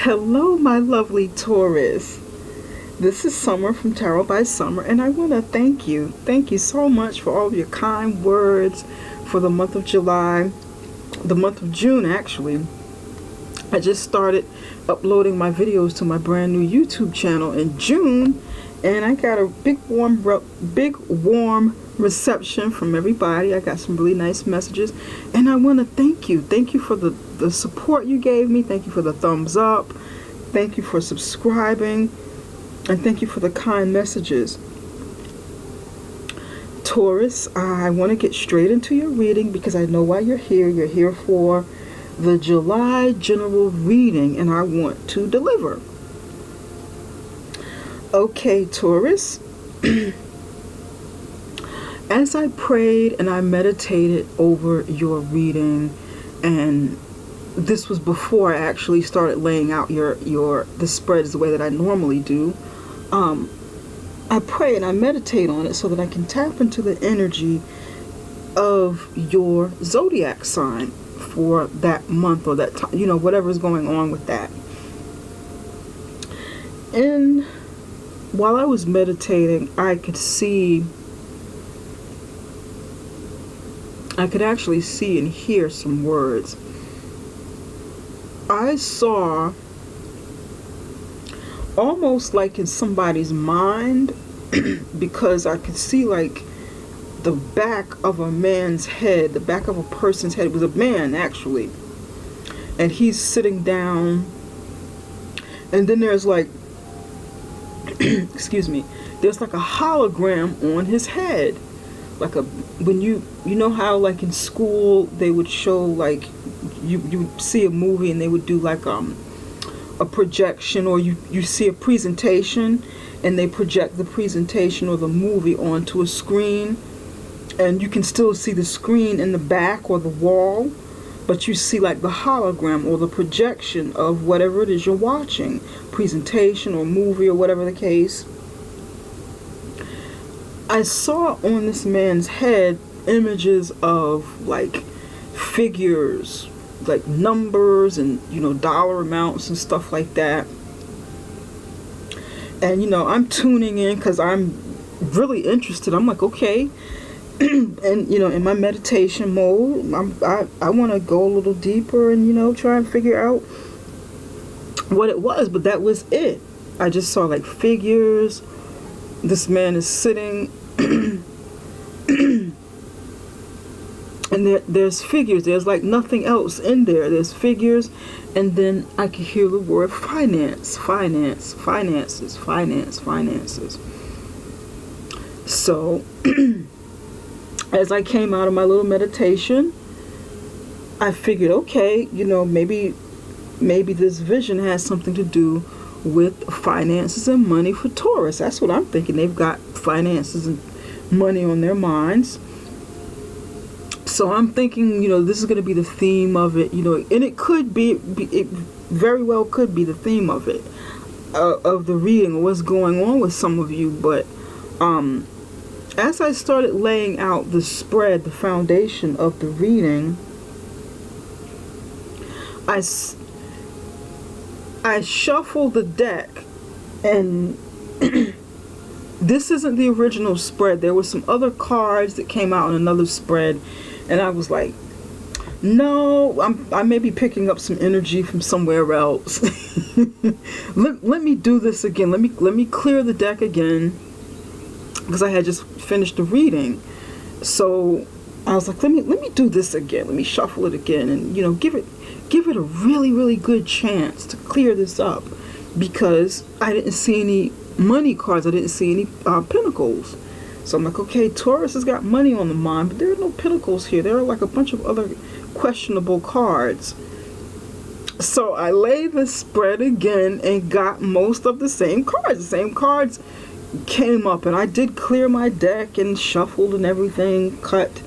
Hello, my lovely Taurus. This is Summer from Tarot by Summer, and I want to thank you. Thank you so much for all of your kind words for the month of July, the month of June, actually. I just started uploading my videos to my brand new YouTube channel in June, and I got a big warm reception from everybody. I got some really nice messages, and I want to thank you. Thank you for the support you gave me. Thank you for the thumbs up. Thank you for subscribing, and thank you for the kind messages. Taurus, I want to get straight into your reading because I know why you're here. You're here for the July general reading, and I want to deliver. Okay, Taurus. As I prayed and I meditated over your reading, and this was before I actually started laying out the spreads the way that I normally do, I pray and I meditate on it so that I can tap into the energy of your zodiac sign for that month or that time, whatever's going on with that. And while I was meditating, I could actually see and hear some words. I saw, almost like in somebody's mind, because I could see like the back of a man's head, the back of a person's head. It was a man, actually. And he's sitting down, and then there's like, excuse me, there's like a hologram on his head. Like when you know how like in school they would show, like you would see a movie and they would do like a projection, or you see a presentation and they project the presentation or the movie onto a screen, and you can still see the screen in the back or the wall, but you see like the hologram or the projection of whatever it is you're watching, presentation or movie or whatever the case. I saw on this man's head images of like figures, like numbers and dollar amounts and stuff like that. And I'm tuning in because I'm really interested. I'm like, okay. And in my meditation mode, I want to go a little deeper and try and figure out what it was. But that was it. I just saw like figures. This man is sitting and there's figures. There's like nothing else in there. There's figures, and then I could hear the word finances. So as I came out of my little meditation, I figured, okay, maybe this vision has something to do with finances and money for Taurus. That's what I'm thinking. They've got finances and money on their minds. So I'm thinking, this is going to be the theme of it, and it could be, it very well could be the theme of it, of the reading, what's going on with some of you. But as I started laying out the spread, the foundation of the reading, I shuffled the deck, and this isn't the original spread. There were some other cards that came out in another spread, and I was like, no, I may be picking up some energy from somewhere else. let me do this again. Let me clear the deck again, because I had just finished the reading. So I was like, let me do this again. Let me shuffle it again, and give it a really, really good chance to clear this up, because I didn't see any money cards. I didn't see any pentacles. So I'm like, okay, Taurus has got money on the mind, but there are no pentacles here. There are like a bunch of other questionable cards. So I laid the spread again and got most of the same cards. The same cards came up, and I did clear my deck and shuffled and everything, cut.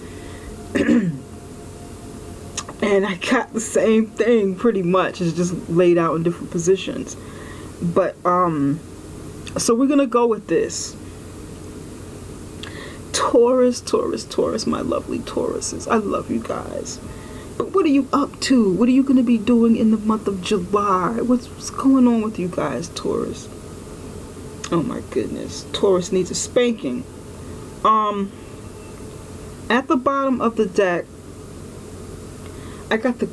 And I got the same thing pretty much. It's just laid out in different positions. But so we're gonna go with this. Taurus, my lovely Tauruses. I love you guys. But what are you up to? What are you going to be doing in the month of July? What's going on with you guys, Taurus? Oh my goodness. Taurus needs a spanking. At the bottom of the deck, I got the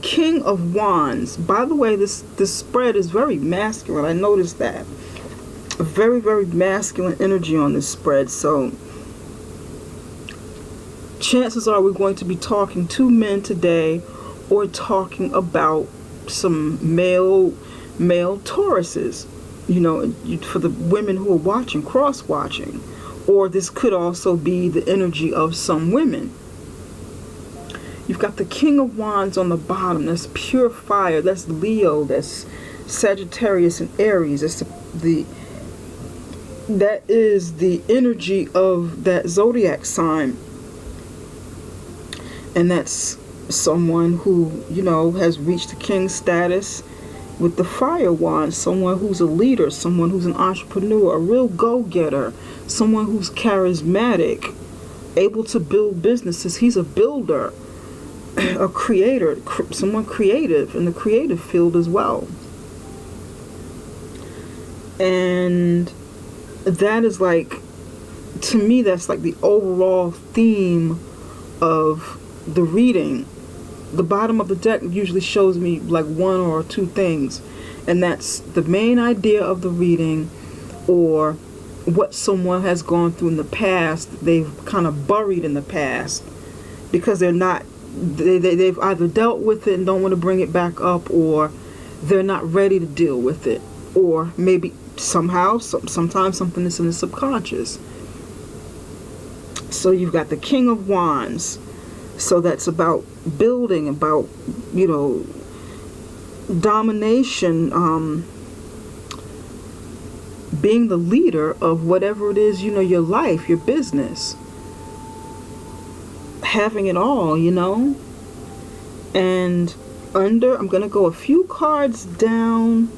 King of Wands. By the way, this spread is very masculine. I noticed that. A very, very masculine energy on this spread. So chances are we're going to be talking to men today, or talking about some male Tauruses, you know, for the women who are watching, cross-watching. Or this could also be the energy of some women. You've got the King of Wands on the bottom. That's pure fire. That's Leo. That's Sagittarius and Aries. That's that is the energy of that zodiac sign. And that's someone who, you know, has reached the king status with the fire wand. Someone who's a leader, someone who's an entrepreneur, a real go-getter, someone who's charismatic, able to build businesses. He's a builder, a creator, someone creative in the creative field as well. And that is like, to me, that's like the overall theme of the reading. The bottom of the deck usually shows me like one or two things, and that's the main idea of the reading, or what someone has gone through in the past. They've kind of buried in the past because they've either dealt with it and don't want to bring it back up, or they're not ready to deal with it, or maybe sometimes something is in the subconscious. So you've got the King of Wands. So that's about building, about, you know, domination, being the leader of whatever it is, you know, your life, your business. Having it all, you know. And I'm going to go a few cards down,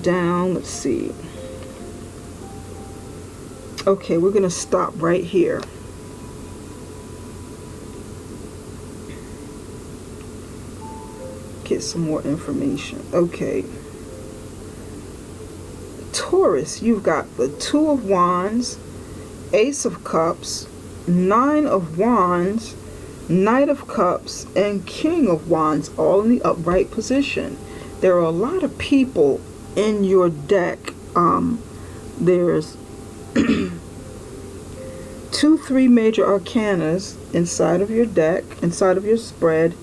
let's see. Okay, we're going to stop right here. Get some more information. Okay. Taurus, you've got the Two of Wands, Ace of Cups, Nine of Wands, Knight of Cups, and King of Wands, all in the upright position. There are a lot of people in your deck. There's 3 major arcanas inside of your deck, inside of your spread,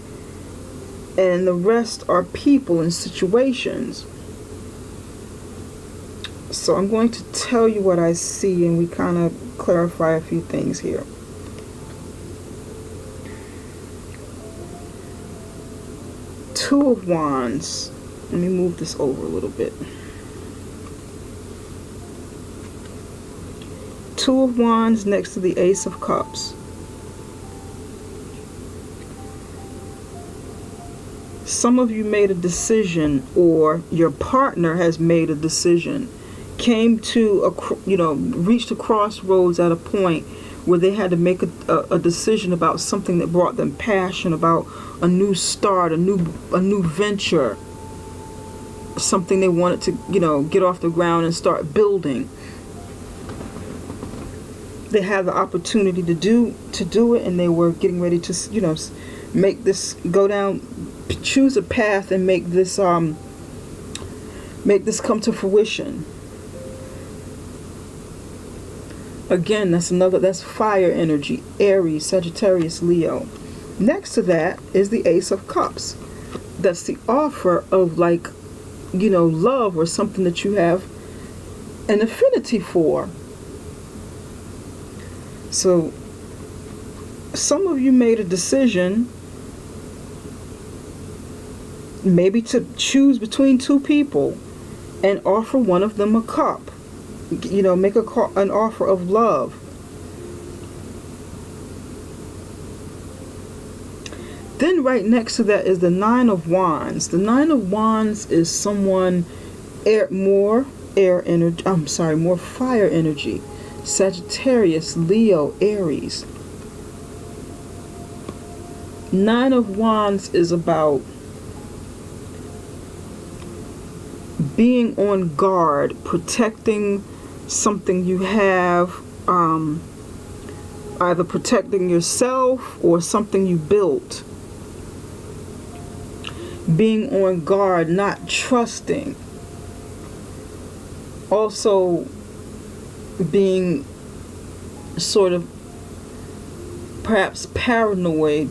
and the rest are people and situations. So I'm going to tell you what I see, and we kind of clarify a few things here. Two of Wands. Let me move this over a little bit. Two of Wands next to the Ace of Cups. Some of you made a decision, or your partner has made a decision, came to reached a crossroads at a point where they had to make a decision about something that brought them passion, about a new start, a new venture, something they wanted to, you know, get off the ground and start building. They had the opportunity to do it, and they were getting ready to, you know, make this go down, choose a path and make this come to fruition. Again, that's fire energy, Aries, Sagittarius, Leo. Next to that is the Ace of Cups. That's the offer of, like, you know, love, or something that you have an affinity for. So some of you made a decision, maybe to choose between 2 people and offer one of them a cup. You know, make an offer of love. Then right next to that is the Nine of Wands. The Nine of Wands is someone more fire energy. Sagittarius, Leo, Aries. Nine of Wands is about being on guard, protecting something you have, either protecting yourself or something you built. Being on guard, not trusting. Also being sort of perhaps paranoid.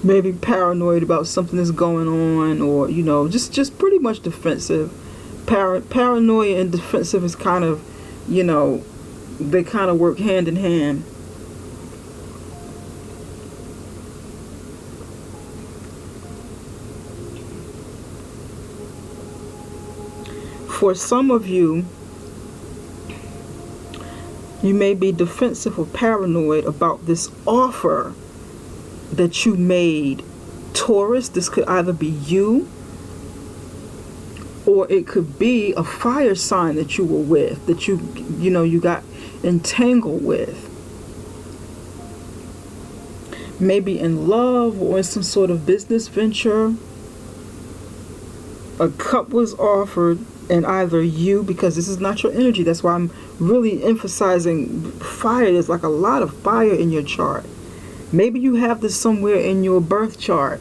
Maybe paranoid about something that's going on, or just pretty much defensive. Paranoia and defensive is kind of, they kind of work hand in hand. For some of you, you may be defensive or paranoid about this offer that you made. Taurus, this could either be you, or it could be a fire sign that you were with, that you got entangled with. Maybe in love or in some sort of business venture. A cup was offered, and either you, because this is not your energy, that's why I'm really emphasizing fire. There's like a lot of fire in your chart. Maybe you have this somewhere in your birth chart.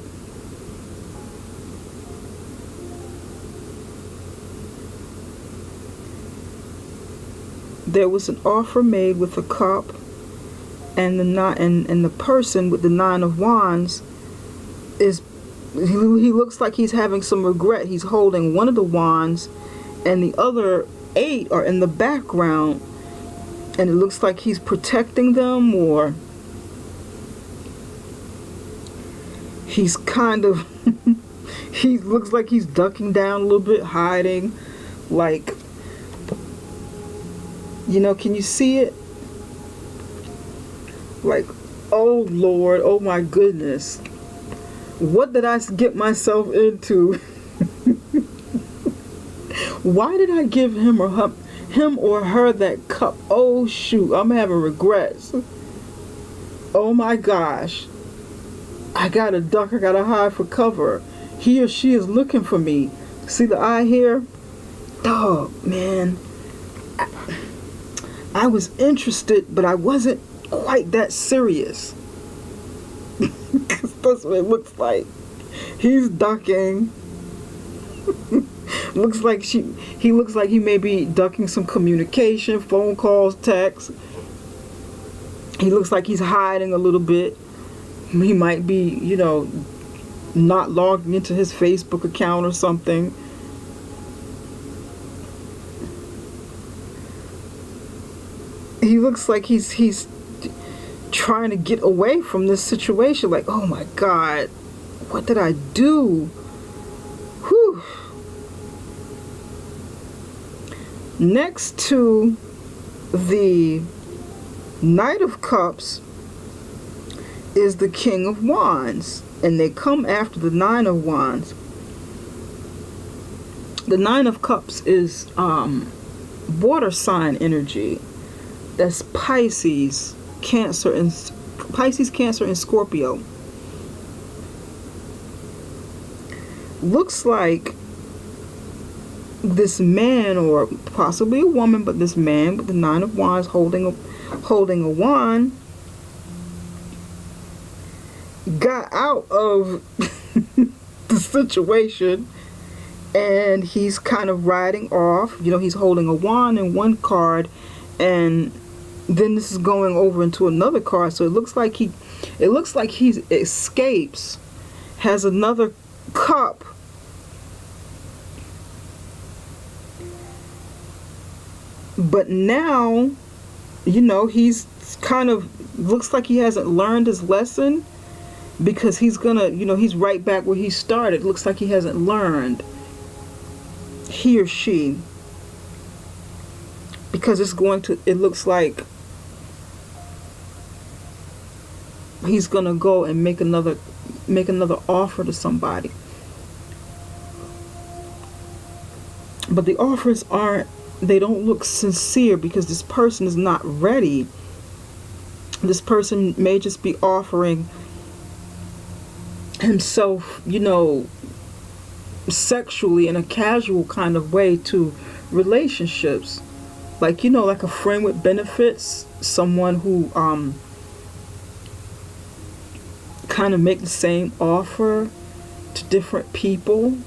There was an offer made with a cup, and the person with the Nine of Wands he looks like he's having some regret. He's holding one of the wands, and the other 8 are in the background, and it looks like he's protecting them, or he's kind of he looks like he's ducking down a little bit, hiding, like, can you see it? Like, oh Lord, oh my goodness, what did I get myself into? Why did I give him or her that cup? Oh shoot, I'm having regrets. Oh my gosh, I gotta duck, I gotta hide for cover. He or she is looking for me. See the eye here? Oh man, I was interested, but I wasn't quite that serious. Because that's what it looks like. He's ducking. He looks like he may be ducking some communication, phone calls, texts. He looks like he's hiding a little bit. He might be, not logging into his Facebook account or something. He looks like he's trying to get away from this situation. Like, oh my God, what did I do? Whew. Next to the Knight of Cups is the King of Wands, and they come after the Nine of Wands. The Nine of Cups is water sign energy. That's Pisces, Cancer, and Scorpio. Looks like this man, or possibly a woman, but this man with the Nine of Wands holding a wand, got out of the situation, and he's kind of riding off. He's holding a wand in one card, and then this is going over into another card. So it looks like he escapes, has another cup, but now, he's kind of looks like he hasn't learned his lesson, because he's gonna, he's right back where he started. Looks like he hasn't learned, he or she, because it looks like he's gonna go and make another offer to somebody. But the offers they don't look sincere, because this person is not ready This person may just be offering himself, sexually in a casual kind of way to relationships. Like, like a friend with benefits, someone who kind of make the same offer to different people.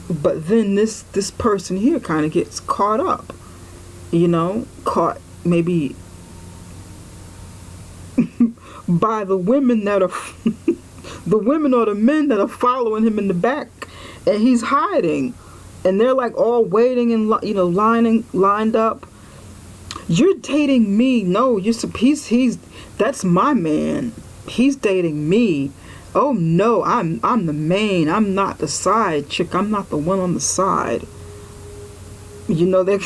But then this person here kind of gets caught up, caught maybe by the women that are the women or the men that are following him in the back, and he's hiding, and they're like all waiting and lined up. You're dating me? No, he's that's my man. He's dating me. Oh no, I'm the main. I'm not the side chick. I'm not the one on the side. They're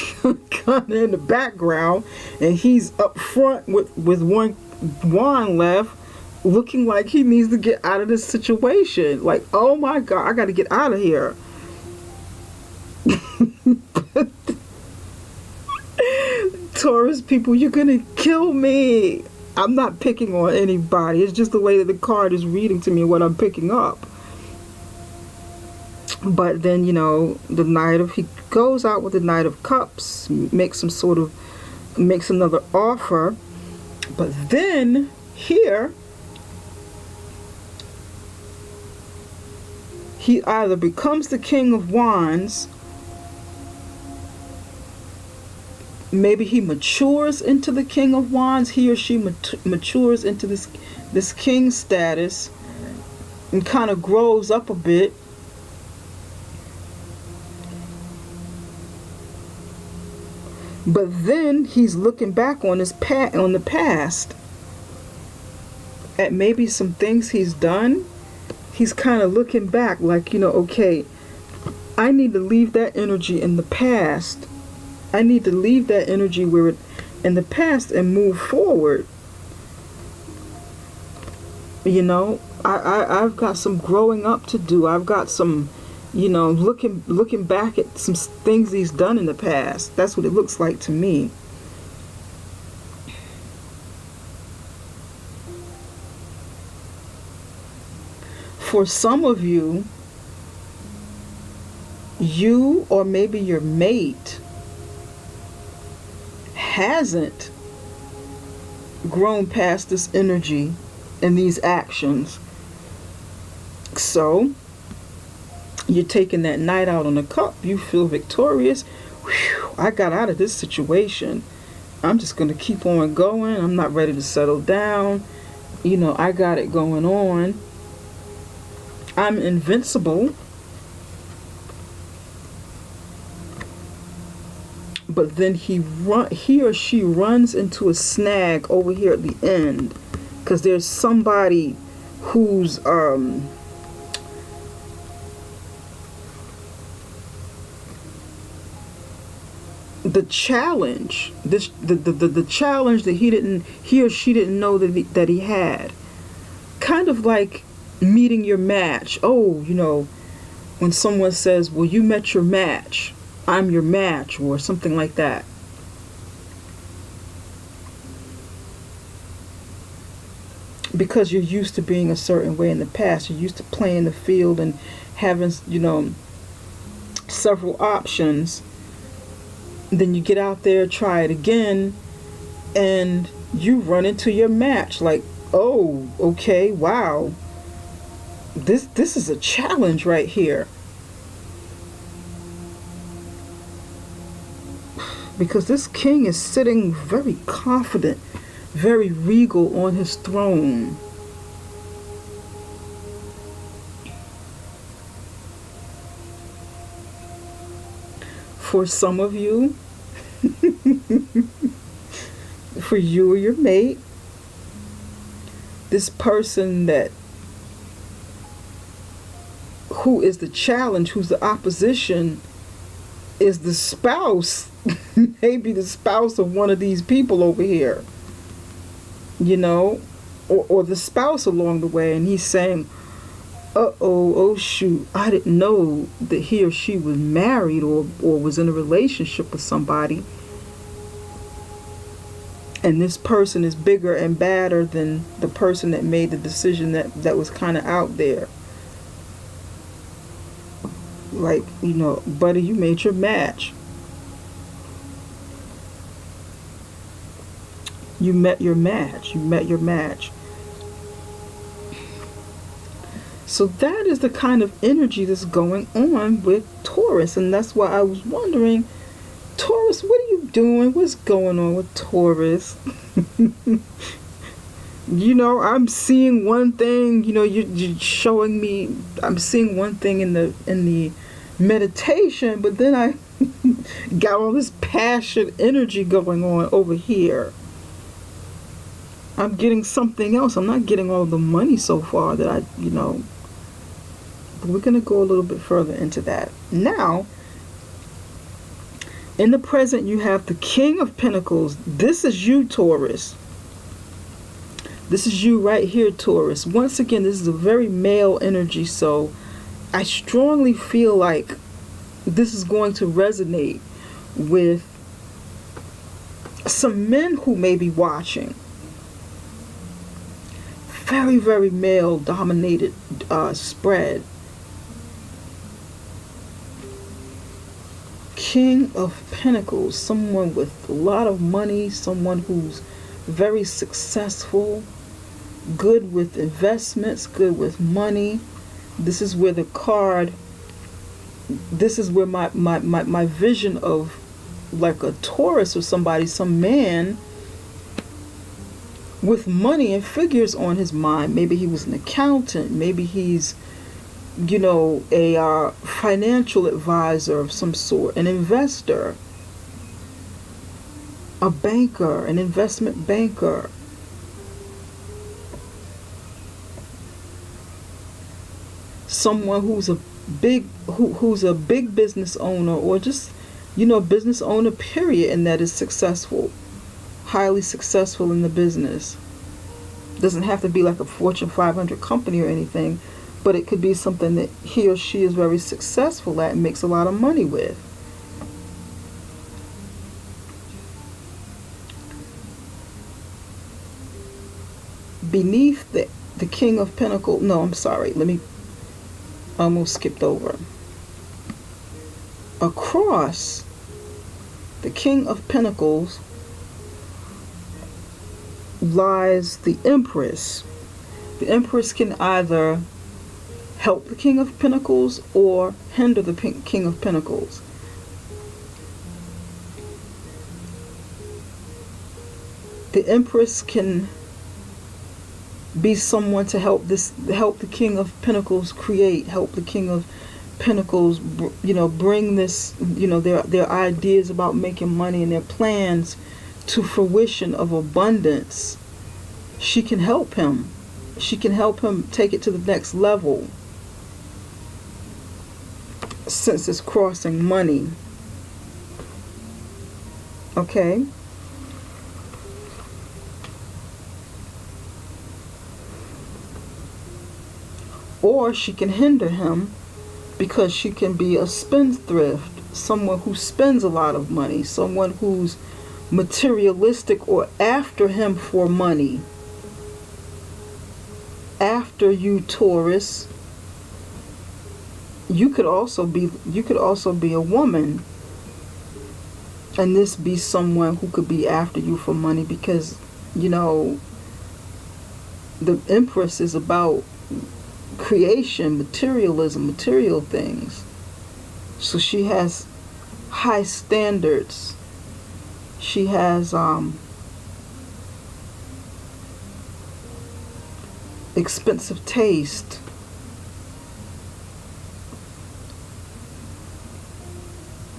kind of in the background, and he's up front with one wine left, looking like he needs to get out of this situation. Like, oh my God, I got to get out of here. Taurus people, you're gonna kill me. I'm not picking on anybody. It's just the way that the card is reading to me what I'm picking up. But then, he goes out with the Knight of Cups, makes another offer. But then here, he either becomes the King of Wands, maybe he matures into the King of Wands, he or she matures into this king status and kind of grows up a bit. But then he's looking back on the past at maybe some things he's done. He's kind of looking back like, okay, I need to leave that energy in the past. I need to leave that energy in the past and move forward. I've got some growing up to do. I've got some, looking back at some things he's done in the past. That's what it looks like to me. For some of you, you or maybe your mate hasn't grown past this energy and these actions. So you're taking that night out on the cup. You feel victorious. Whew, I got out of this situation. I'm just going to keep on going. I'm not ready to settle down. I got it going on. I'm invincible. But then he or she runs into a snag over here at the end, because there's somebody who's the challenge, the challenge that he or she didn't know that he had. Kind of like meeting your match. Oh, when someone says, well, you met your match, I'm your match, or something like that. Because you're used to being a certain way in the past. You're used to playing the field and having, several options. Then you get out there, try it again, and you run into your match. Like, oh, okay, wow. This is a challenge right here. Because this king is sitting very confident, very regal on his throne. For some of you, for you or your mate, this person who is the challenge, who's the opposition, is the spouse. Maybe the spouse of one of these people over here, or the spouse along the way, and he's saying, oh shoot, I didn't know that he or she was married or was in a relationship with somebody. And this person is bigger and badder than the person that made the decision that was kind of out there. Like, you know, buddy, you made your match. You met your match. You met your match. So that is the kind of energy that's going on with Taurus. And that's why I was wondering, Taurus, what are you doing? What's going on with Taurus? You know, I'm seeing one thing, you know, you're showing me, I'm seeing one thing in the meditation, but then I got all this passion energy going on over here. I'm getting something else. I'm not getting all the money so far that I, you know, but we're going to go a little bit further into that. Now, in the present, you have the King of Pentacles. This is you, Taurus. This is you right here, Taurus. Once again, this is a very male energy, so I strongly feel like this is going to resonate with some men who may be watching. Very, very male-dominated spread. King of Pentacles, someone with a lot of money, someone who's very successful, good with investments, good with money. This is where the card, this is where my vision of like a Taurus or somebody, some man with money and figures on his mind. Maybe he was an accountant, maybe he's, you know, a financial advisor of some sort, an investor, a banker, an investment banker. Someone who's a big business owner, or just, you know, business owner period, and that is successful, highly successful in the business. Doesn't have to be like a Fortune 500 company or anything, but it could be something that he or she is very successful at and makes a lot of money with. Beneath the King of Pentacles, no, I'm sorry, I almost skipped over. Across the King of Pentacles lies the Empress. The Empress can either help the King of Pentacles or hinder the King of Pentacles. The Empress can be someone to help the King of Pentacles create, help the King of Pentacles, you know, bring this, you know, their ideas about making money and their plans to fruition of abundance. She can help him. She can help him take it to the next level, since it's crossing money. Okay? Or she can hinder him because she can be a spendthrift, someone who spends a lot of money, someone who's materialistic or after him for money. After you, Taurus. You could also be a woman, and this be someone who could be after you for money, because, you know, the Empress is about creation, materialism, material things. So she has high standards. She has expensive taste.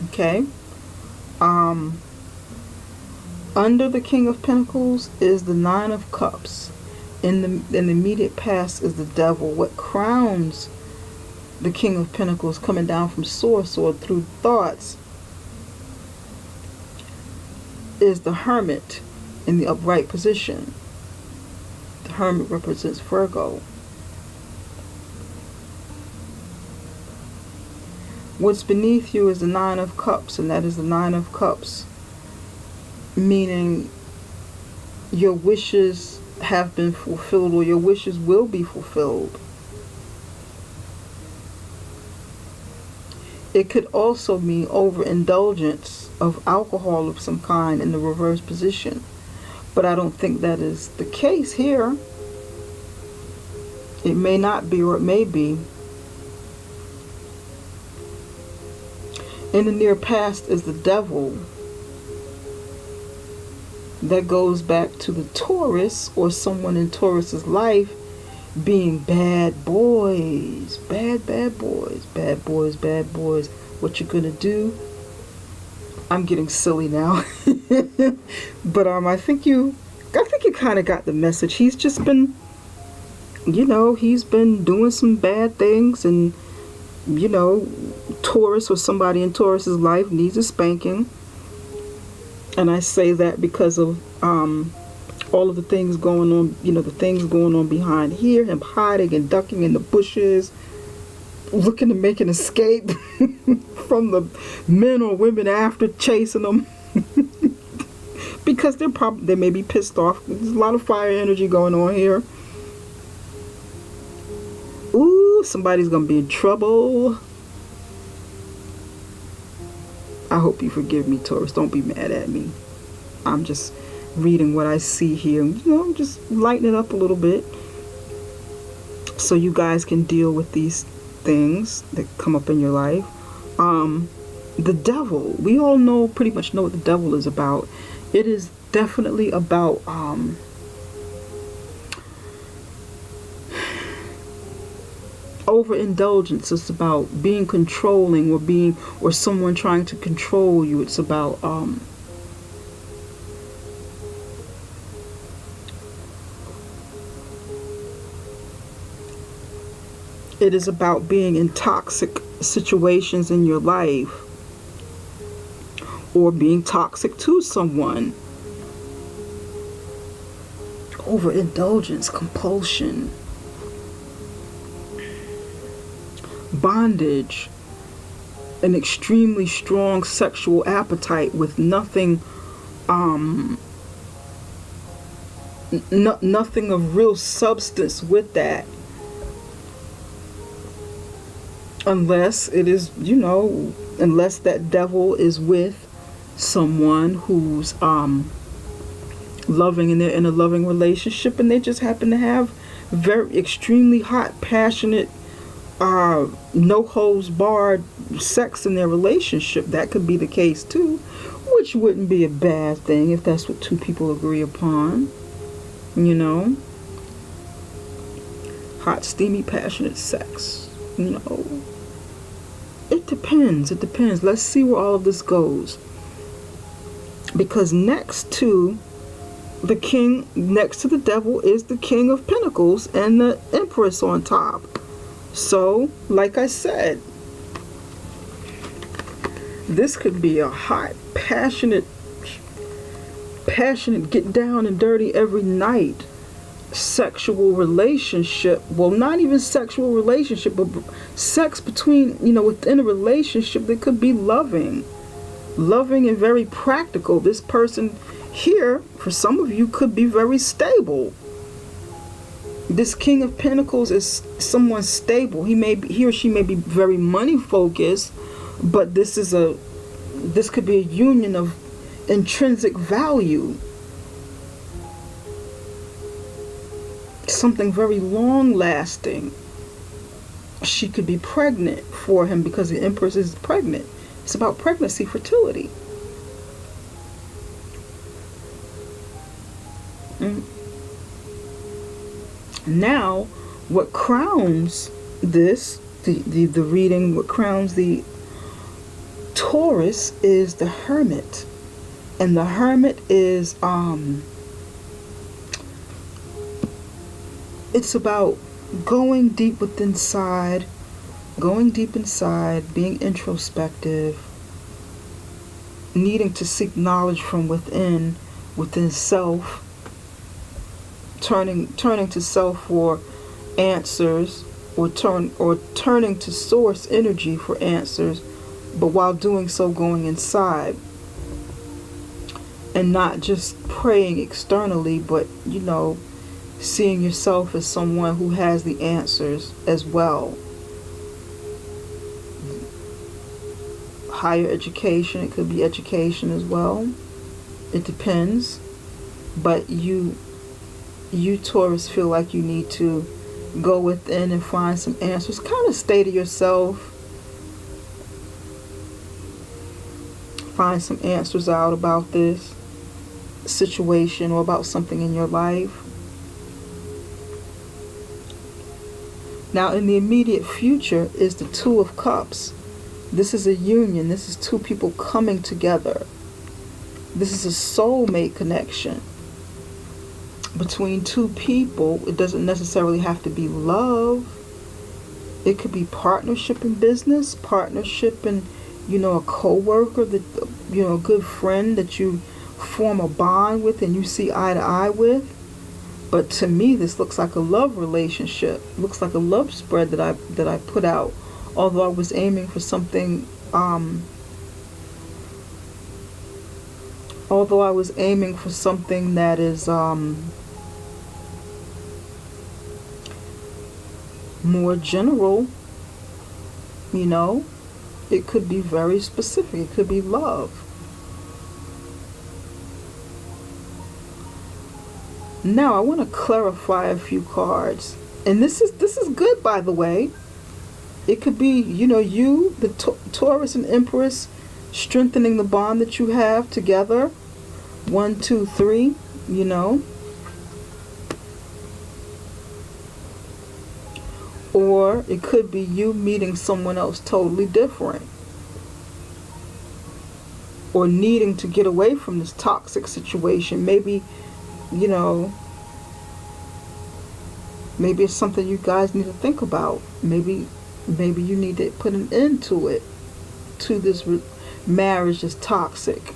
Okay. Under the King of Pentacles is the Nine of Cups. In the immediate past is the Devil. What crowns the King of Pentacles coming down from source or through thoughts is the Hermit in the upright position. The Hermit represents Virgo. What's beneath you is the Nine of Cups, and that is the Nine of Cups, meaning your wishes have been fulfilled, or your wishes will be fulfilled. It could also mean overindulgence of alcohol of some kind in the reverse position. But I don't think that is the case here. It may not be, or it may be. In the near past is the devil. That goes back to the Taurus, or someone in Taurus's life being bad boys. Bad boys. Bad boys, bad boys. What you gonna do? I'm getting silly now. But I think you kind of got the message. He's just been, he's been doing some bad things, and Taurus, or somebody in Taurus's life, needs a spanking. And I say that because of all of the things going on, the things going on behind here, him hiding and ducking in the bushes, looking to make an escape from the men or women after chasing them. Because they may be pissed off. There's a lot of fire energy going on here. Ooh, somebody's gonna be in trouble. I hope you forgive me, Taurus. Don't be mad at me. I'm just reading what I see here. Just lighten it up a little bit so you guys can deal with these things that come up in your life. The devil. We all pretty much know what the devil is about. It is definitely about overindulgence. It's about being controlling, or someone trying to control you. It's about it is about being in toxic situations in your life, or being toxic to someone. Overindulgence, compulsion, bondage, an extremely strong sexual appetite with nothing nothing of real substance with that, unless it is, unless that devil is with someone who's loving, and they're in a loving relationship, and they just happen to have very extremely hot, passionate, no holds barred sex in their relationship. That could be the case too, which wouldn't be a bad thing if that's what two people agree upon. Hot, steamy, passionate sex. It depends. Let's see where all of this goes. Because next to the devil is the King of Pentacles and the Empress on top. So, like I said, this could be a hot, passionate, get down and dirty every night sexual relationship. Well, not even sexual relationship, but sex between, within a relationship that could be loving and very practical. This person here, for some of you, could be very stable. This King of Pentacles is someone stable. He or she may be very money focused, but this could be a union of intrinsic value. Something very long lasting. She could be pregnant for him because the Empress is pregnant. It's about pregnancy, fertility. Now, what crowns this, the reading, what crowns the Taurus is the Hermit. And the Hermit is, it's about going deep inside, being introspective, needing to seek knowledge from within self, turning to self for answers, or turning to source energy for answers, but while doing so, going inside. and not just praying externally, but seeing yourself as someone who has the answers as well. Higher education, it could be education as well. It depends. But you Taurus, feel like you need to go within and find some answers. Kind of stay to yourself. Find some answers out about this situation or about something in your life. Now, in the immediate future is the Two of Cups. This is a union. This is two people coming together. This is a soulmate connection between two people. It doesn't necessarily have to be love. It could be partnership in business, partnership in, a co-worker, that, a good friend that you form a bond with and you see eye to eye with. But to me, this looks like a love relationship. It looks like a love spread that I put out. Although I was aiming for something, that is more general, it could be very specific. It could be love. Now I want to clarify a few cards, and this is good, by the way. It could be, you, the Taurus and Empress, strengthening the bond that you have together. 1, 2, 3, Or it could be you meeting someone else totally different. Or needing to get away from this toxic situation. Maybe, maybe it's something you guys need to think about. Maybe you need to put an end to it. To this marriage is toxic.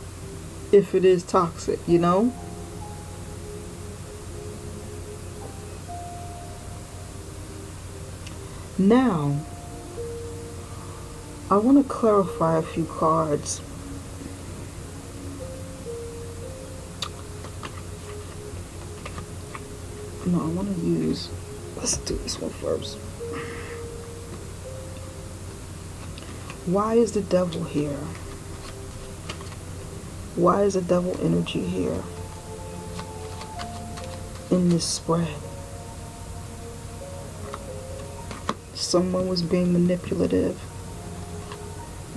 If it is toxic, Now, I want to clarify a few cards. No, I want to use... Let's do this one first. Why is the devil here? Why is the devil energy here in this spread? Someone was being manipulative.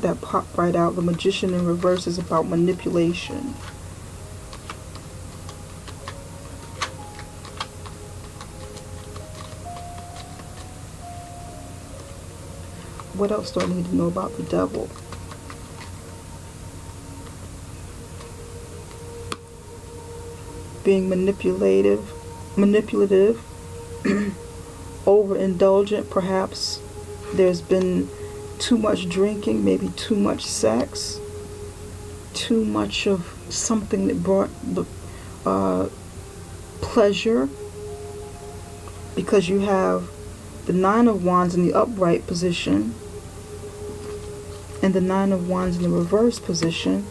That popped right out. The Magician in reverse is about manipulation. What else do I need to know about the devil? Being manipulative, overindulgent, perhaps. There's been too much drinking, maybe too much sex, too much of something that brought the pleasure, because you have the Nine of Wands in the upright position and the Nine of Wands in the reverse position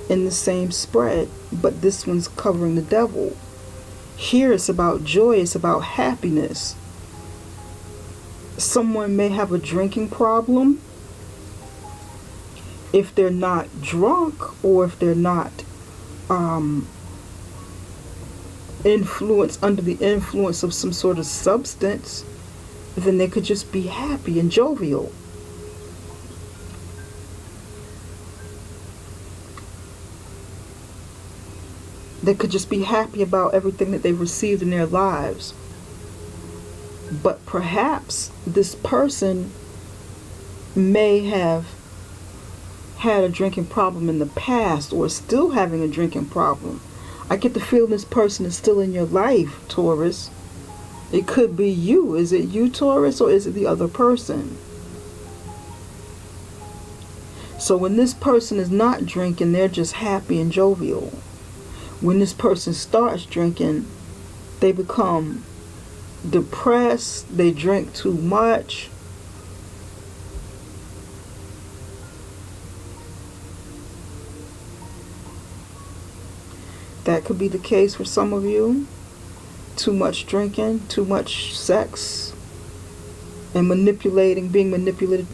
in the same spread, but this one's covering the devil. Here it's about joy, it's about happiness. Someone may have a drinking problem. If they're not drunk, or if they're not under the influence of some sort of substance, then they could just be happy and jovial. They could just be happy about everything that they've received in their lives. But perhaps this person may have had a drinking problem in the past, or still having a drinking problem. I get the feeling this person is still in your life, Taurus. It could be you. Is it you, Taurus, or is it the other person? So when this person is not drinking, they're just happy and jovial. When this person starts drinking, they become depressed, they drink too much. That could be the case for some of you. Too much drinking, too much sex, and being manipulative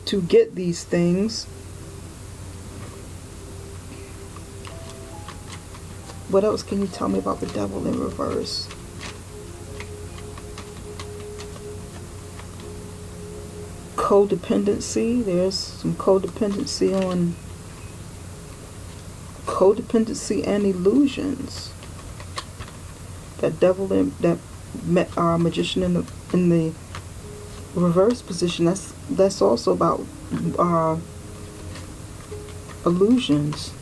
to get these things. What else can you tell me about the devil in reverse? Codependency. There's some codependency and illusions. That devil that magician in the reverse position. That's also about illusions.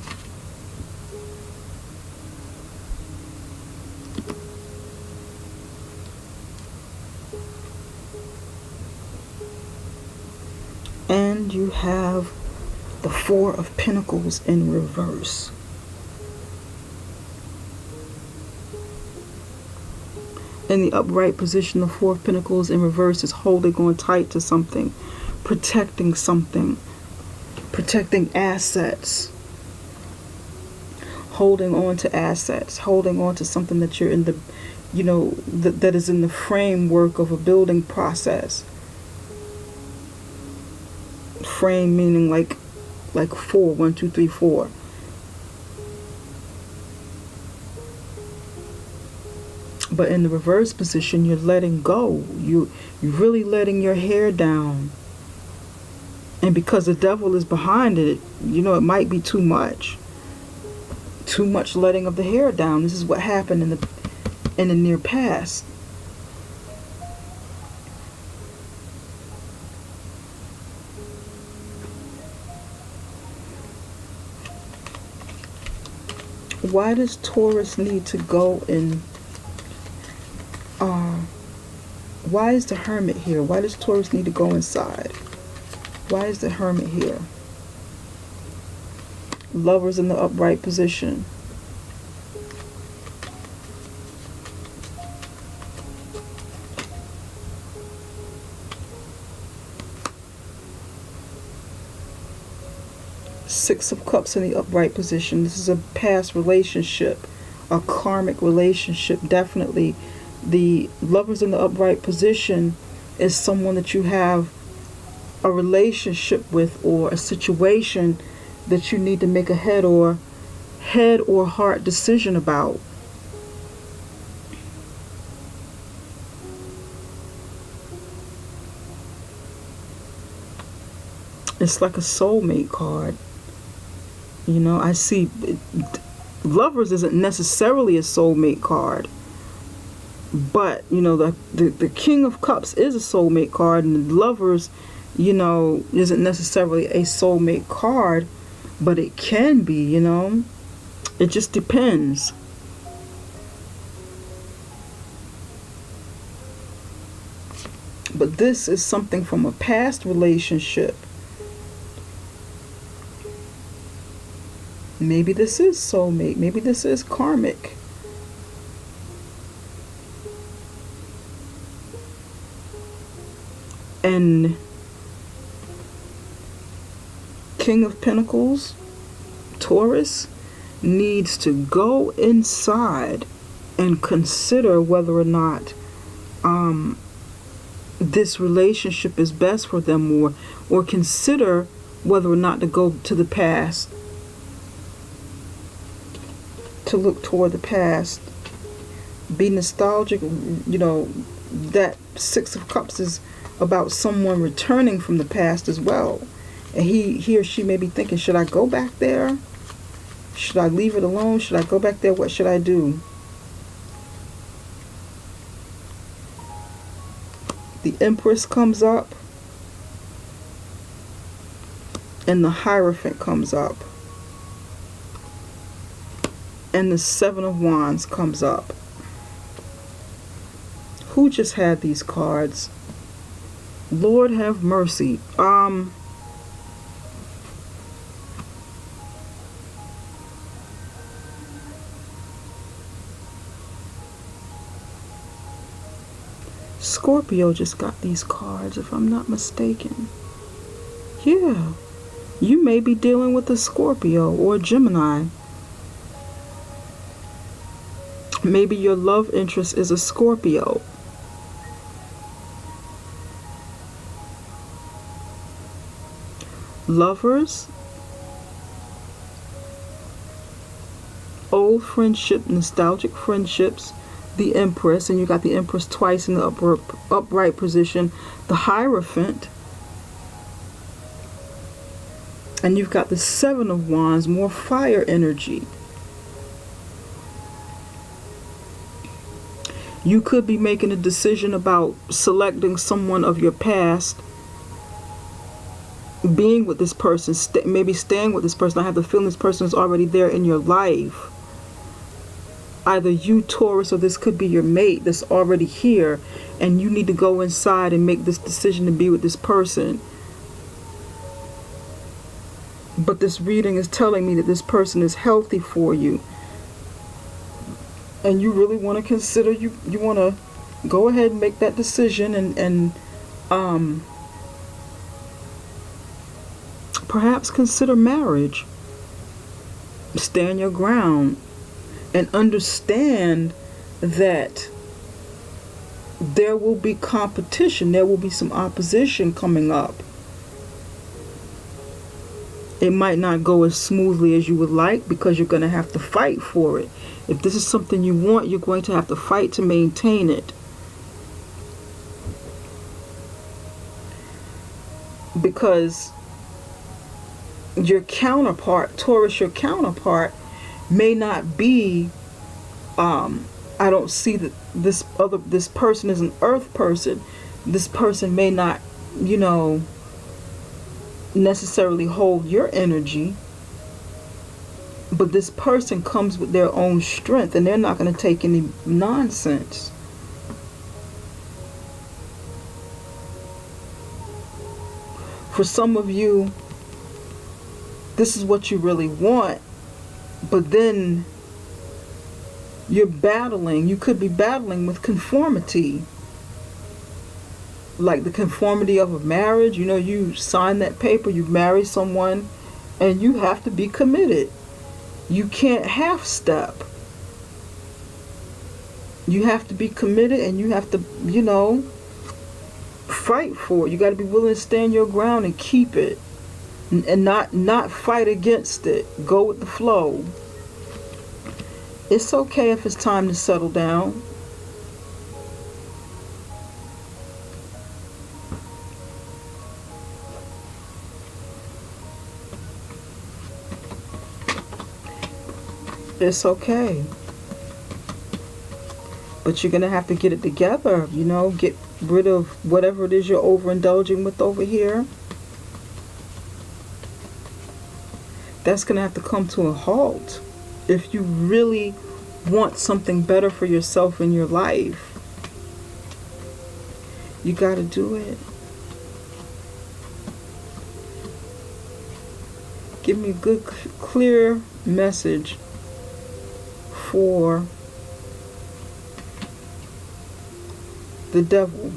And you have the Four of Pentacles in reverse. In the upright position, the Four of Pentacles in reverse is holding on tight to something, protecting something, protecting assets, holding on to assets, holding on to something that you're in the, that is in the framework of a building process. Frame meaning like 4, 1, 2, 3, 4. But in the reverse position, you're letting go. You're really letting your hair down. And because the devil is behind it, it might be too much. Too much letting of the hair down. This is what happened in the near past. Why does Taurus need to go in? Why is the Hermit here? Why does Taurus need to go inside? Why is the Hermit here? Lovers in the upright position. Six of Cups in the upright position. This is a past relationship, a karmic relationship. Definitely the Lovers in the upright position is someone that you have a relationship with, or a situation that you need to make a head or heart decision about. It's like a soulmate card. I see Lovers isn't necessarily a soulmate card, but the King of Cups is a soulmate card, and Lovers isn't necessarily a soulmate card, but it can be. It just depends. But this is something from a past relationship. Maybe this is soulmate. Maybe this is karmic. And King of Pentacles, Taurus, needs to go inside and consider whether or not this relationship is best for them, or consider whether or not to go to the past. To look toward the past, be nostalgic. That Six of Cups is about someone returning from the past as well, and he or she may be thinking, should I go back there? Should I leave it alone? Should I go back there? What should I do? The Empress comes up, and the Hierophant comes up. And the Seven of Wands comes up. Who just had these cards? Lord have mercy. Scorpio just got these cards, if I'm not mistaken. Yeah. You may be dealing with a Scorpio or a Gemini. Maybe your love interest is a Scorpio. Lovers, old friendship, nostalgic friendships, the Empress, and you got the Empress twice in the upright position, the Hierophant, and you've got the Seven of Wands, more fire energy. You could be making a decision about selecting someone of your past, being with this person, maybe staying with this person. I have the feeling this person is already there in your life. Either you, Taurus, or this could be your mate that's already here, and you need to go inside and make this decision to be with this person. But this reading is telling me that this person is healthy for you. And you really want to consider, you want to go ahead and make that decision and perhaps consider marriage. Stand your ground and understand that there will be competition. There will be some opposition coming up. It might not go as smoothly as you would like because you're going to have to fight for it. If this is something you want, you're going to have to fight to maintain it. Because your counterpart, Taurus, your counterpart may not be, I don't see that this person is an earth person. This person may not, necessarily hold your energy, but this person comes with their own strength and they're not going to take any nonsense. For some of you, this is what you really want, but then you're battling. You could be battling with conformity. Like the conformity of a marriage. You sign that paper, you marry someone, and you have to be committed. You can't half step. You have to be committed, and you have to, fight for it. You got to be willing to stand your ground and keep it, and not fight against it. Go with the flow. It's okay if it's time to settle down. It's okay. But you're going to have to get it together, get rid of whatever it is you're overindulging with over here. That's going to have to come to a halt if you really want something better for yourself in your life. You got to do it. Give me a good, clear message for the devil.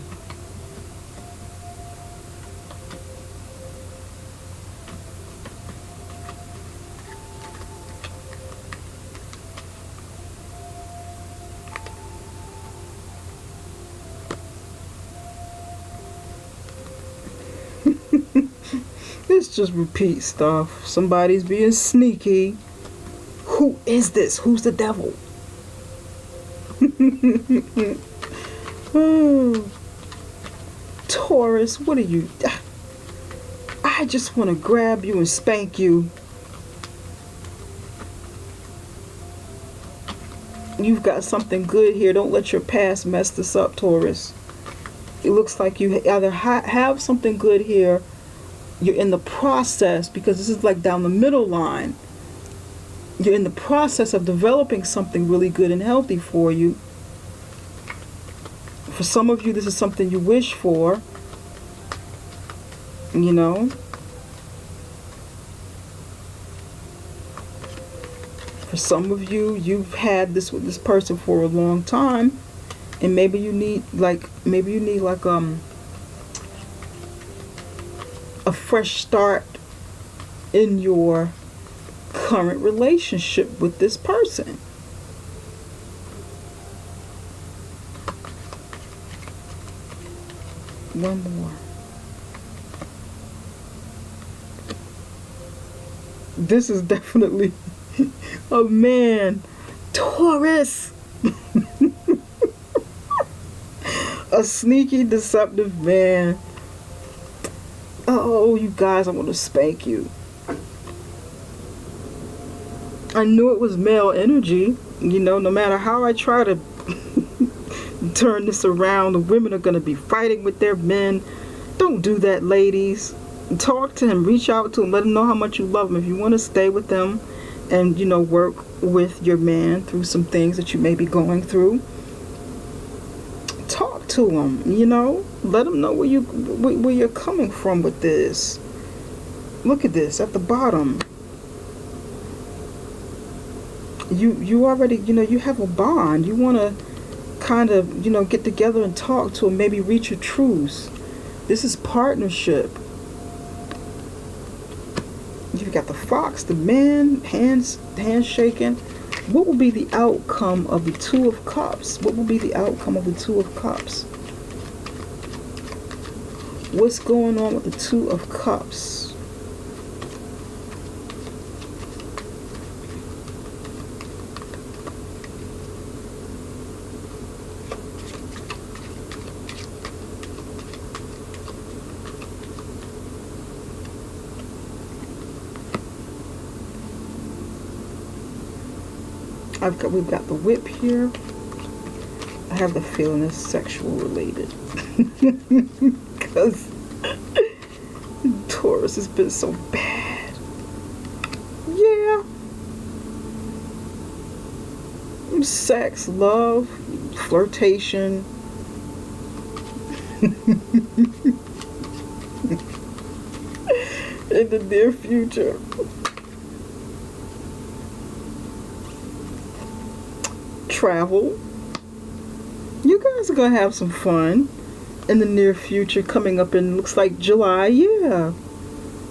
It's just repeat stuff. Somebody's being sneaky. Who is this? Who's the devil? Oh, Taurus, what are you? I just want to grab you and spank you. You've got something good here. Don't let your past mess this up, Taurus. It looks like you either have something good here. You're in the process, because this is like down the middle line. You're in the process of developing something really good and healthy for you. For some of you, this is something you wish for. For some of you, you've had this with this person for a long time, and maybe you need a fresh start in your current relationship with this person. One more. This is definitely a man. Taurus. A sneaky, deceptive man. Oh, you guys, I'm going to spank you. I knew it was male energy. You know, no matter how I try to turn this around, the women are going to be fighting with their men. Don't do that, ladies. Talk to him. Reach out to him. Let him know how much you love him. If you want to stay with him and, you know, work with your man through some things that you may be going through, talk to him, you know. Let him know where you're coming from with this. Look at this at the bottom. You already, you know, you have a bond. You want to kind of, you know, get together and talk to him, maybe reach a truce. This is partnership. You've got the fox, the man, hands shaking. What will be the outcome of the Two of Cups? What will be the outcome of the Two of Cups? What's going on with the Two of Cups? We've got the whip here. I have the feeling it's sexual related. Because Taurus has been so bad. Yeah. Sex, love, flirtation. In the near future. Travel. You guys are gonna have some fun in the near future, coming up in, looks like July. Yeah,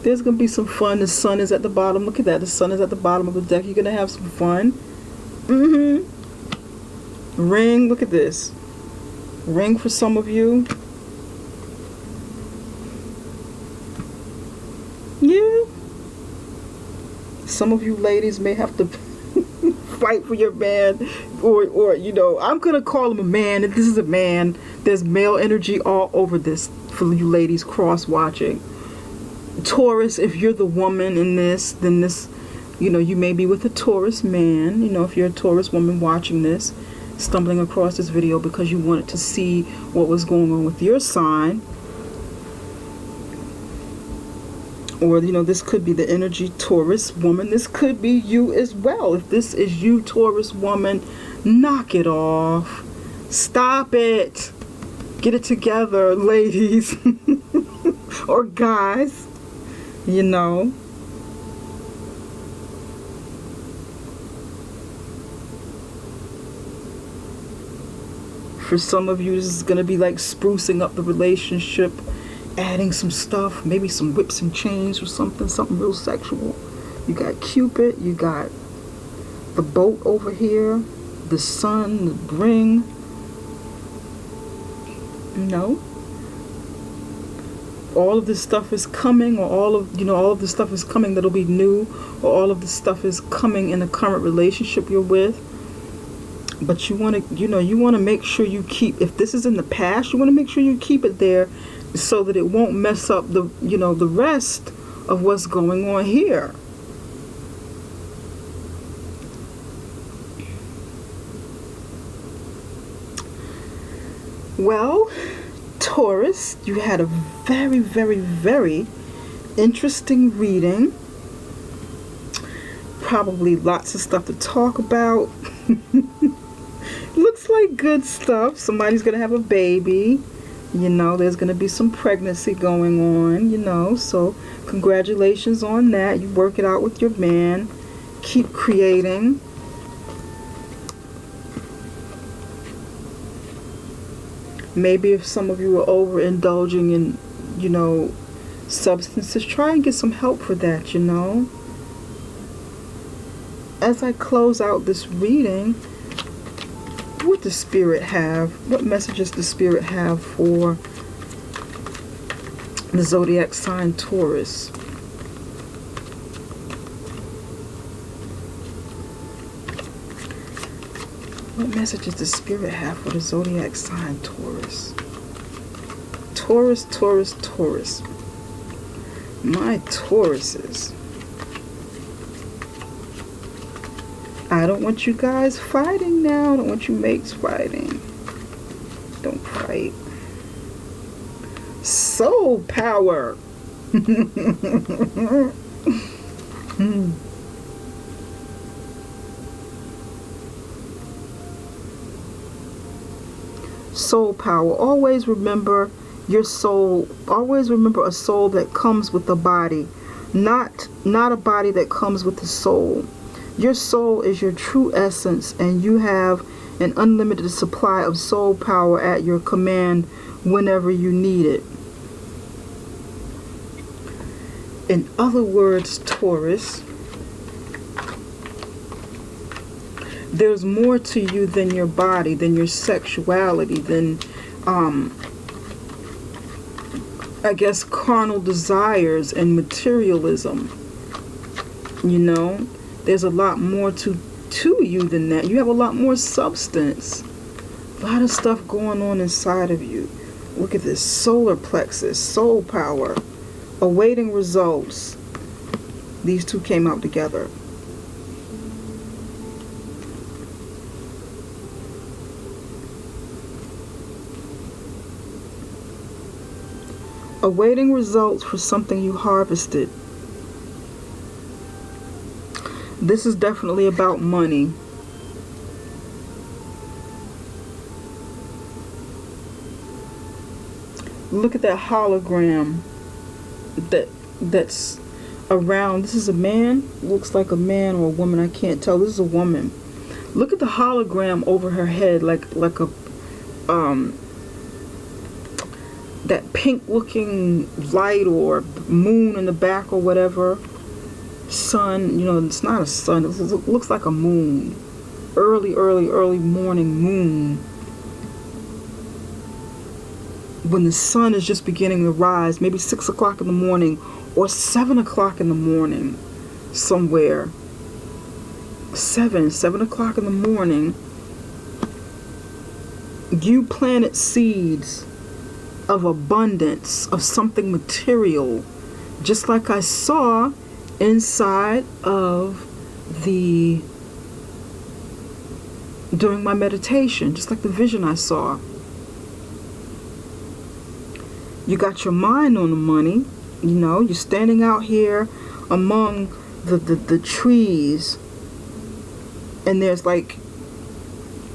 there's gonna be some fun. The sun is at the bottom. Look at that. The sun is at the bottom of the deck. You're gonna have some fun. Ring. Look at this. Ring for some of you. Yeah. Some of you ladies may have to fight for your man, or you know, I'm gonna call him a man. If this is a man, there's male energy all over this for you ladies cross watching. Taurus, if you're the woman in this, then this, you know, you may be with a Taurus man. You know, if you're a Taurus woman watching this, stumbling across this video because you wanted to see what was going on with your sign. Or, you know, this could be the energy Taurus woman. This could be you as well. If this is you, Taurus woman, knock it off. Stop it. Get it together, ladies. Or guys. You know. For some of you, this is going to be like sprucing up the relationship. Adding some stuff, maybe some whips and chains or something real sexual. You got Cupid, you got the boat over here, the sun, the ring. You know, all of this stuff is coming, or all of this stuff is coming that'll be new, or all of this stuff is coming in the current relationship you're with. But you want to, you want to make sure you keep, if this is in the past, you want to make sure you keep it there, so that it won't mess up the, the rest of what's going on here. Well, Taurus, you had a very, very, very interesting reading. Probably lots of stuff to talk about. Looks like good stuff. Somebody's gonna have a baby. You know, there's going to be some pregnancy going on, you know, so congratulations on that. You work it out with your man. Keep creating. Maybe if some of you are overindulging in, substances, try and get some help for that, you know. As I close out this reading, what does Spirit have? What messages does Spirit have for The zodiac sign Taurus. What message does the spirit have for the zodiac sign Taurus? Taurus, Taurus, Taurus. My Tauruses. I don't want you guys fighting now. I don't want you mates fighting. Don't fight. Soul power. Soul power. Always remember your soul. Always remember a soul that comes with a body, not a body that comes with the soul. Your soul is your true essence, and you have an unlimited supply of soul power at your command whenever you need it. In other words, Taurus, there's more to you than your body, than your sexuality, than I guess carnal desires and materialism. You know, there's a lot more to you than that. You have a lot more substance. A lot of stuff going on inside of you. Look at this solar plexus, soul power, awaiting results. These two came out together. Awaiting results for something you harvested. This is definitely about money. Look at that hologram that's around. This is a man. Looks like a man or a woman. I can't tell. This is a woman. Look at the hologram over her head, like a that pink looking light or moon in the back or whatever. Sun, you know, it's not a sun. It looks like a moon. Early morning moon. When the sun is just beginning to rise, maybe 6 o'clock in the morning or 7 o'clock in the morning somewhere. 7 o'clock in the morning, you planted seeds of abundance, of something material, just like I saw inside of during my meditation, just like the vision I saw. You got your mind on the money, you know, you're standing out here among the trees, and there's like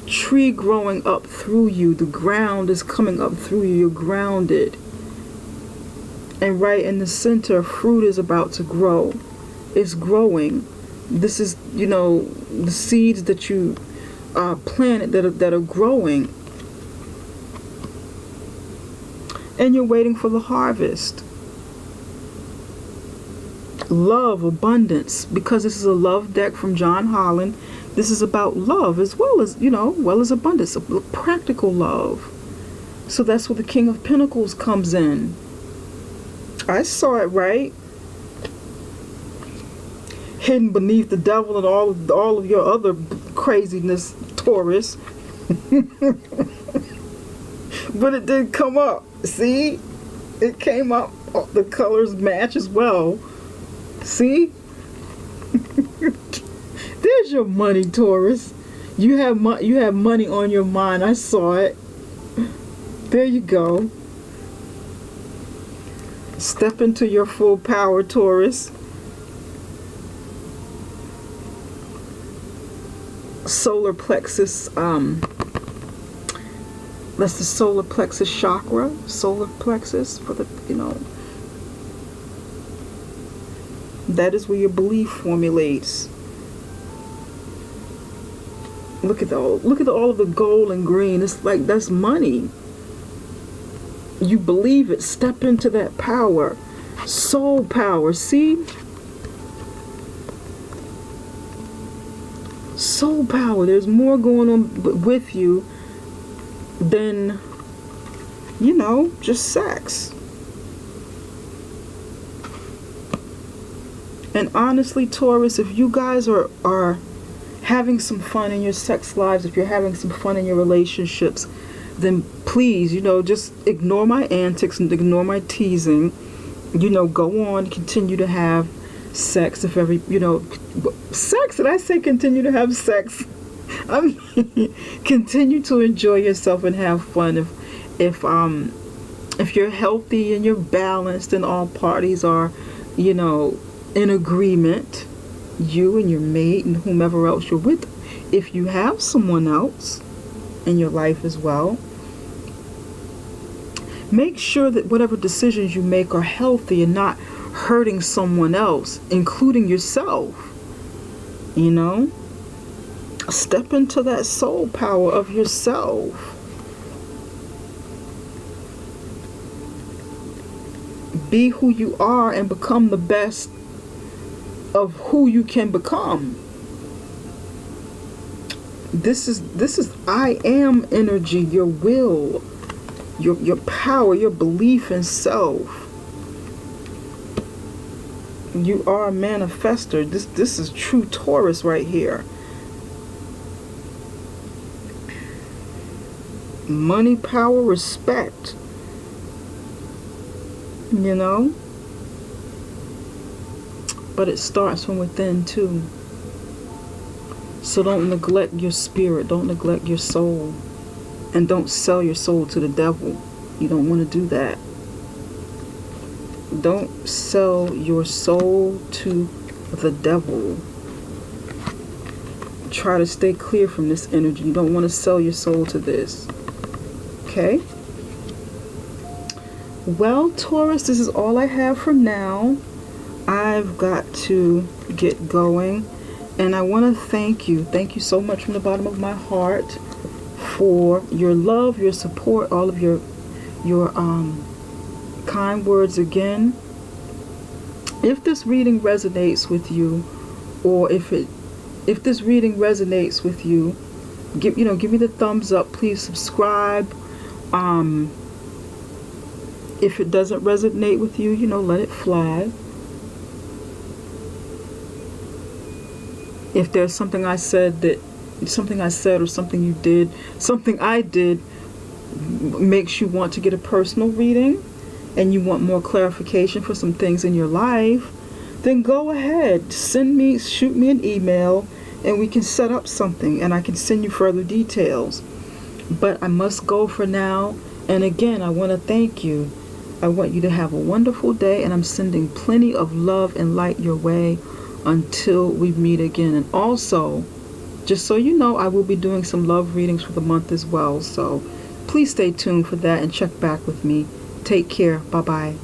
tree growing up through you. The ground is coming up through you. You're grounded. And right in the center, fruit is about to grow. It's growing. This is, you know, the seeds that you planted that are growing. And you're waiting for the harvest. Love, abundance, because this is a love deck from John Holland. This is about love as well as, you know, abundance, practical love. So that's where the King of Pentacles comes in. I saw it right. Hidden beneath the devil and all of your other craziness, Taurus. But it did come up. See? It came up. The colors match as well. See? There's your money, Taurus. You have money on your mind. I saw it. There you go. Step into your full power, Taurus. Solar plexus, that's the solar plexus chakra. Solar plexus for the, you know, that is where your belief formulates. Look at all of the gold and green. It's like that's money. You believe it. Step into that power. Soul power. See? Soul power. There's more going on with you than, you know, just sex. And honestly, Taurus, if you guys are having some fun in your sex lives, if you're having some fun in your relationships, then please, just ignore my antics and ignore my teasing. Go on, continue to have sex. If every, sex, did I say continue to have sex? I mean, continue to enjoy yourself and have fun. If you're healthy and you're balanced and all parties are, in agreement, you and your mate and whomever else you're with, if you have someone else in your life as well, make sure that whatever decisions you make are healthy and not hurting someone else, including yourself. Step into that soul power of yourself. Be who you are and become the best of who you can become. This is I am energy, your will, your power, your belief in self. You are a manifester. This is true Taurus right here. Money, power, respect. But it starts from within too. So don't neglect your spirit. Don't neglect your soul. And don't sell your soul to the devil. You don't want to do that. Don't sell your soul to the devil. Try to stay clear from this energy. You don't want to sell your soul to this. Okay? Well, Taurus, this is all I have for now. I've got to get going. And I want to thank you. Thank you so much from the bottom of my heart for your love, your support, all of your kind words again. If this reading resonates with you, or if this reading resonates with you, give me the thumbs up. Please subscribe. If it doesn't resonate with you, let it fly. If there's something I said or something you did, something I did makes you want to get a personal reading and you want more clarification for some things in your life, then go ahead, shoot me an email and we can set up something and I can send you further details. But I must go for now. And again, I want to thank you. I want you to have a wonderful day, and I'm sending plenty of love and light your way until we meet again. And also, just so you know, I will be doing some love readings for the month as well. So please stay tuned for that and check back with me. Take care. Bye-bye.